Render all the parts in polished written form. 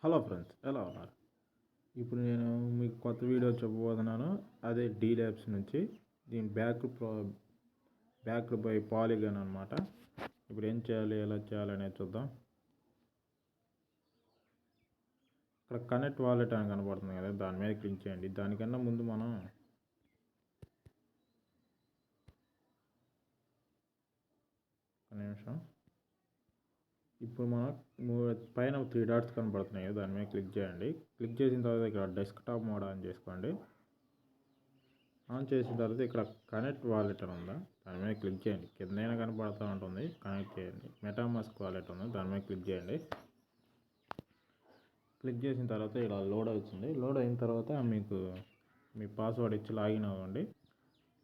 Hello friends, ఎలా ఉన్నారు? ఇప్పుడు నేను మీకు కొత్త వీడియో చెప్పబోతున్నాను. అదే డీ ల్యాబ్స్ నుంచి. దీని బ్యాక్డ్ బై పాలిగాన్ అనమాట. ఇప్పుడు ఏం చేయాలి, ఎలా చేయాలి అనేది చూద్దాం. ఇక్కడ కనెక్ట్ వాలెట్ అని కనబడుతుంది కదా, దాని మీద క్లిక్ చేయండి. దానికన్నా ముందు మనం ఒక నిమిషం. ఇప్పుడు మనం పైన 3 డాట్స్ కనబడుతున్నాయి, దాని మీద క్లిక్ చేయండి. క్లిక్ చేసిన తర్వాత ఇక్కడ డెస్క్టాప్ మోడ్ ఆన్ చేసుకోండి. ఆన్ చేసిన తర్వాత ఇక్కడ కనెక్ట్ వాలెట్ అని ఉందా, దాని మీద క్లిక్ చేయండి. కిందైనా కనపడుతూ ఉంటుంది, కనెక్ట్ చేయండి. మెటామాస్క్ వాలెట్ ఉంది, దాని మీద క్లిక్ చేయండి. క్లిక్ చేసిన తర్వాత ఇలా లోడ్ అవుతుంది. లోడ్ అయిన తర్వాత మీకు మీ పాస్వర్డ్ ఇచ్చి లాగిన్ అవ్వండి.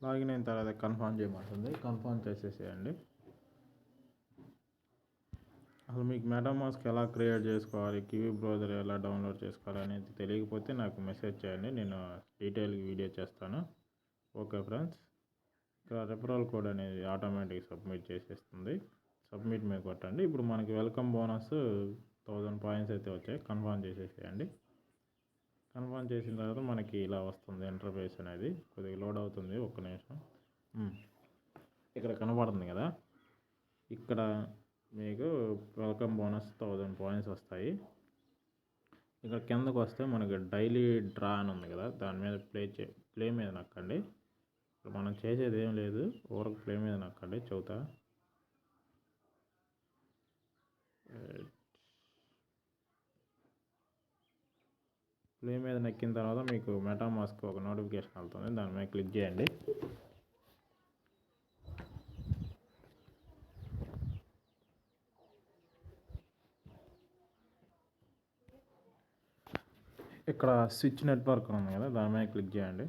లాగిన్ అయిన తర్వాత కన్ఫర్మ్ చేయమంటుంది, కన్ఫర్మ్ చేసేసేయండి. అసలు మీకు మెటామాస్క్ ఎలా క్రియేట్ చేసుకోవాలి, కివీ బ్రౌజర్ ఎలా డౌన్లోడ్ చేసుకోవాలి అనేది తెలియకపోతే నాకు మెసేజ్ చేయండి, నేను డీటెయిల్గా వీడియో చేస్తాను. ఓకే ఫ్రెండ్స్, ఇక్కడ రెఫరల్ కోడ్ అనేది ఆటోమేటిక్ సబ్మిట్ చేసేస్తుంది. సబ్మిట్ మీద కొట్టండి. ఇప్పుడు మనకి వెల్కమ్ బోనస్ 1000 పాయింట్స్ అయితే వచ్చాయి. కన్ఫర్మ్ చేసేసేయండి. కన్ఫర్మ్ చేసిన తర్వాత మనకి ఇలా వస్తుంది ఇంటర్ఫేస్ అనేది. కొద్దిగా లోడ్ అవుతుంది, ఒక్క నిమిషం. ఇక్కడ కనబడుతుంది కదా, ఇక్కడ మీకు వెల్కమ్ బోనస్ 1000 పాయింట్స్ వస్తాయి. ఇక్కడ కిందకు వస్తే మనకి డైలీ డ్రా అని ఉంది కదా, దాని మీద ప్లే మీద నొక్కండి. ఇప్పుడు మనం చేసేది ఏం లేదు, ఊరకు ప్లే మీద నొక్కండి. చెబుతా. ప్లే మీద నొక్కిన తర్వాత మీకు మెటామాస్క్ ఒక నోటిఫికేషన్ వెళ్తుంది, దాని మీద క్లిక్ చేయండి. ఇక్కడ స్విచ్ నెట్వర్క్ ఉంది కదా, దాని మీద క్లిక్ చేయండి.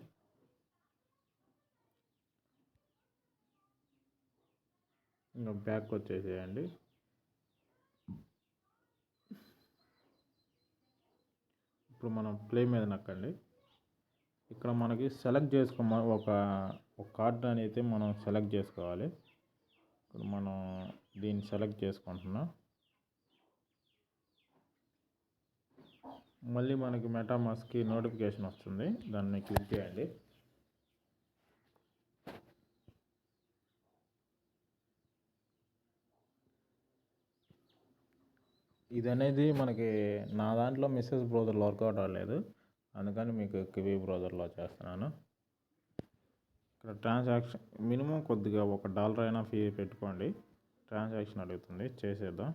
ఇంకా బ్యాక్ వచ్చేసేయండి. ఇప్పుడు మనం ప్లే మీద నొక్కండి. ఇక్కడ మనకి సెలెక్ట్ చేసుకోమని ఒక కార్డ్ అనేది మనం సెలెక్ట్ చేసుకోవాలి. ఇప్పుడు మనం దీన్ని సెలెక్ట్ చేసుకుంటున్నాం. మళ్ళీ మనకి మెటామాస్క్కి నోటిఫికేషన్ వస్తుంది, దాన్ని క్లిక్ చేయండి. ఇది అనేది మనకి నా దాంట్లో మెసేజ్ బ్రౌజర్లో వర్కౌట్ అవ్వలేదు, అందుకని మీకు కివీ బ్రౌజర్లో చేస్తున్నాను. ఇక్కడ ట్రాన్సాక్షన్ మినిమం కొద్దిగా $1 అయినా ఫీ పెట్టుకోండి. ట్రాన్సాక్షన్ అడుగుతుంది, చేసేద్దాం.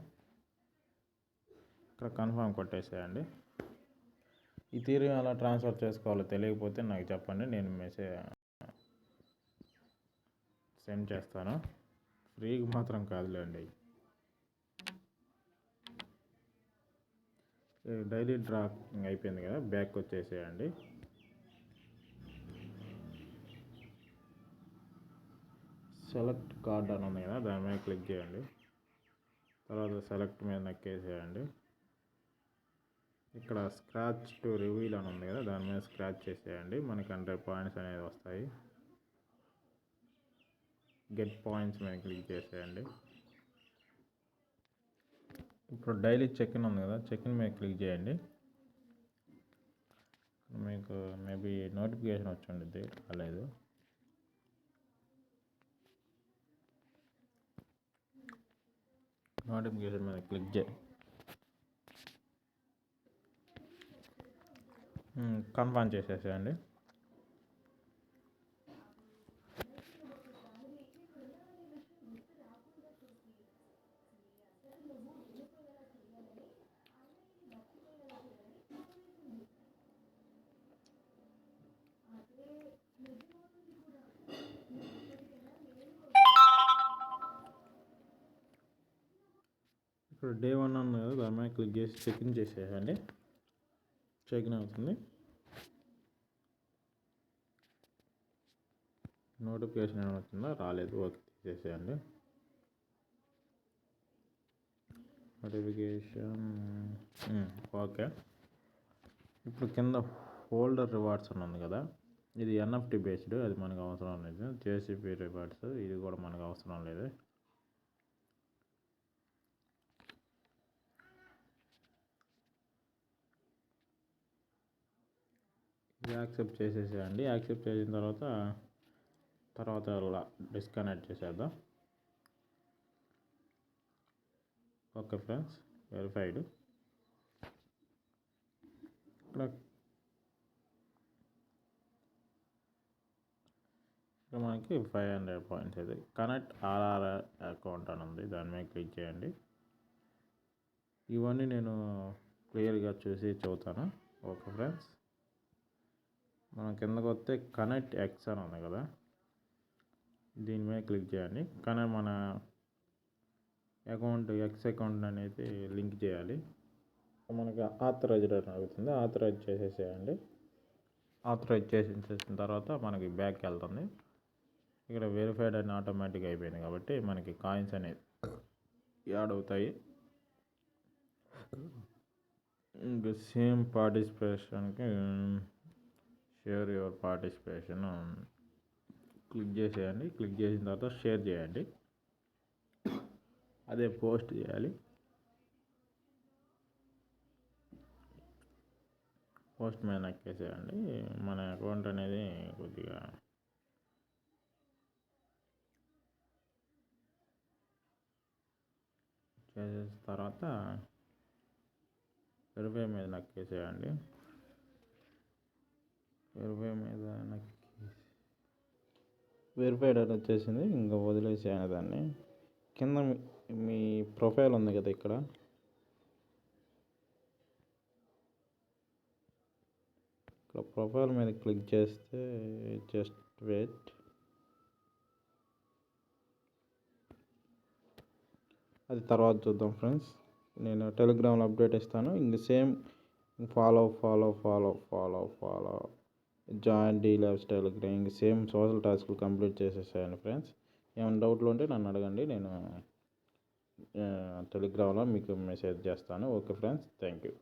ఇక్కడ కన్ఫర్మ్ కొట్టేసేయండి. ఈ తీరు ఎలా ట్రాన్స్ఫర్ చేసుకోవాలో తెలియకపోతే నాకు చెప్పండి, నేను మెసేజ్ సెండ్ చేస్తాను. ఫ్రీగా మాత్రం కాదులేండి. డైలీ డ్రా అయిపోయింది కదా, బ్యాక్ వచ్చేసేయండి. సెలెక్ట్ కార్డ్ అని ఉంది కదా, దాని మీద క్లిక్ చేయండి. తర్వాత సెలెక్ట్ మీద నొక్కేసేయండి. ఇక్కడ స్క్రాచ్ టు రివీల్ అని ఉంది కదా, దాని మీద స్క్రాచ్ చేసేయండి. మనకి 100 పాయింట్స్ అనేది వస్తాయి. గెట్ పాయింట్స్ మీద క్లిక్ చేసేయండి. ఇప్పుడు డైలీ చెక్ ఇన్ ఉంది కదా, చెక్ ఇన్ మీద క్లిక్ చేయండి. మీకు మేబీ నోటిఫికేషన్ వచ్చి ఉండిద్ది, రాలేదు. నోటిఫికేషన్ మీద క్లిక్ చేయండి. కన్ఫర్మ్ చేసేసేయండి. ఇప్పుడు డే 1 అన్న కదా, దాని మీద క్లిక్ చేసి చెక్ ఇన్ చేసేయండి. చెక్ ఇన్ అవుతుంది. నోటిఫికేషన్ ఏమవుతుందో, రాలేదు. ఓకే, తీసేసేయండి. Notification okay. ఇప్పుడు కింద హోల్డర్ రివార్డ్స్ అని ఉంది కదా, ఇది ఎన్ఎఫ్టీ బేస్డ్, అది మనకు అవసరం లేదు. జేసీపీ రివార్డ్స్, ఇది కూడా మనకు అవసరం లేదు. యాక్సెప్ట్ చేసేసేయండి. యాక్సెప్ట్ చేసిన తర్వాత డిస్కనెక్ట్ చేసేద్దాం. Okay friends, verified. ఇక్కడ మనకి 500 పాయింట్స్ ఇది కనెక్ట్ ఆర్ఆర్ అకౌంట్ అని ఉంది, దాని మీద క్లిక్ చేయండి. ఇవన్నీ నేను క్లియర్గా చూసి చెబుతాను. ఓకే ఫ్రెండ్స్, మనం కిందకు వస్తే కనెక్ట్ ఎక్స్ అని ఉంది కదా, దీని మీద క్లిక్ చేయండి. కానీ మన ఎక్స్ అకౌంట్ అనేది లింక్ చేయాలి. మనకి ఆథరైజ్డ్ అని అడుగుతుంది, ఆథరైజ్ చేసేసేయండి. ఆథరైజ్ చేసిన తర్వాత మనకి బ్యాక్కి వెళ్తుంది. ఇక్కడ వెరిఫైడ్ అని ఆటోమేటిక్ అయిపోయింది కాబట్టి మనకి కాయిన్స్ అనేది యాడ్ అవుతాయి. ఇంకా సేమ్ పార్టిసిపేషన్కి షేర్ యువర్ పార్టిసిపేషన్ క్లిక్ చేసేయండి. క్లిక్ చేసిన తర్వాత షేర్ చేయండి, అదే పోస్ట్ చేయాలి. పోస్ట్ మీద ఎక్కేసేయండి. మన అకౌంట్ అనేది కొద్దిగా చేసేసిన తర్వాత వెరిఫై మీద నక్కేసేయండి. వెరిఫైడ్ అని వచ్చేసింది, ఇంకా వదిలేసేయండి దాన్ని. కింద మీ ప్రొఫైల్ ఉంది కదా, ఇక్కడ ప్రొఫైల్ మీద క్లిక్ చేస్తే జస్ట్ వెయిట్. అది తర్వాత చూద్దాం ఫ్రెండ్స్. నేను టెలిగ్రామ్లో అప్డేట్ ఇస్తాను. ఇంక same follow join D labs Telegram, ఇంక సేమ్ సోషల్ టాస్క్లు కంప్లీట్ చేసేసాను ఫ్రెండ్స్. ఏమైనా డౌట్లు ఉంటే నన్ను అడగండి, నేను టెలిగ్రామ్లో మీకు మెసేజ్ చేస్తాను. Okay friends, thank you.